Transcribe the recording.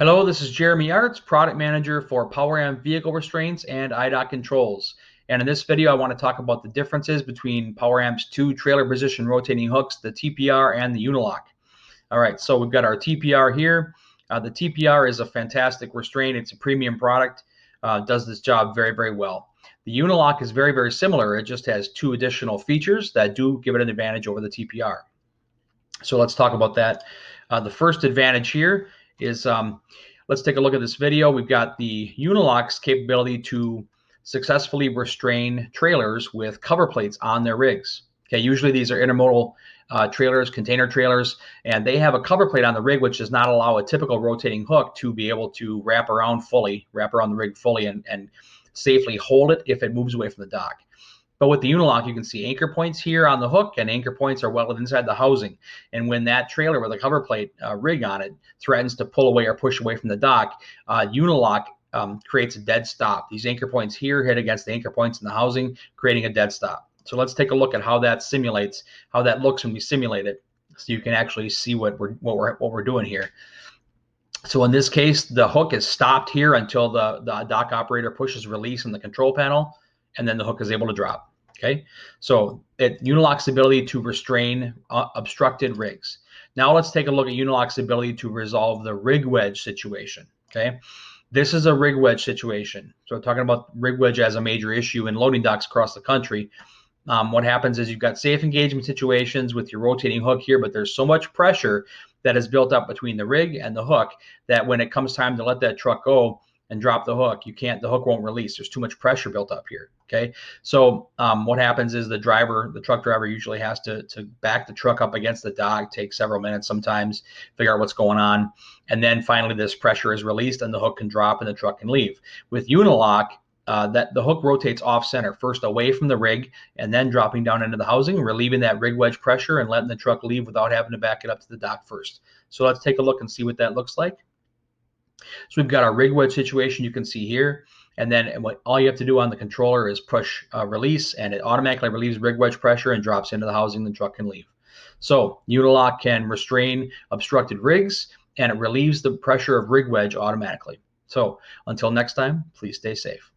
Hello, this is Jeremy Arts, Product Manager for PowerAmp Vehicle Restraints and IDOT Controls. And in this video, I want to talk about the differences between PowerAmp's two trailer position rotating hooks, the TPR and the Unilock. All right, so we've got our TPR here. The TPR is a fantastic restraint. It's a premium product, does this job very, very well. The Unilock is very, very similar. It just has two additional features that do give it an advantage over the TPR. So let's talk about that. The first advantage here is, let's take a look at this video. We've got the Unilock's capability to successfully restrain trailers with cover plates on their rigs. Okay, usually these are intermodal trailers, container trailers, and they have a cover plate on the rig which does not allow a typical rotating hook to be able to wrap around the rig fully and safely hold it if it moves away from the dock. But with the Unilock, you can see anchor points here on the hook, and anchor points are welded inside the housing. And when that trailer with a cover plate rig on it threatens to pull away or push away from the dock, Unilock creates a dead stop. These anchor points here hit against the anchor points in the housing, creating a dead stop. So let's take a look at how that simulates, how that looks when we simulate it, so you can actually see what we're doing here. So in this case, the hook is stopped here until the dock operator pushes release on the control panel, and then the hook is able to drop. Okay, so Unilock's ability to restrain obstructed rigs. Now let's take a look at Unilock's ability to resolve the rig wedge situation. Okay, this is a rig wedge situation. So we're talking about rig wedge as a major issue in loading docks across the country. What happens is you've got safe engagement situations with your rotating hook here, but there's so much pressure that is built up between the rig and the hook that when it comes time to let that truck go and drop the hook, the hook won't release. There's too much pressure built up here. Okay, so what happens is the truck driver usually has to back the truck up against the dock, take several minutes sometimes, figure out what's going on, and then finally this pressure is released and the hook can drop and the truck can leave. With Unilock, that the hook rotates off center, first away from the rig and then dropping down into the housing, relieving that rig wedge pressure and letting the truck leave without having to back it up to the dock first. So let's take a look and see what that looks like. So we've got our rig wedge situation you can see here, and then all you have to do on the controller is push release, and it automatically relieves rig wedge pressure and drops into the housing. The truck can leave. So Unilock can restrain obstructed rigs, and it relieves the pressure of rig wedge automatically. So until next time, please stay safe.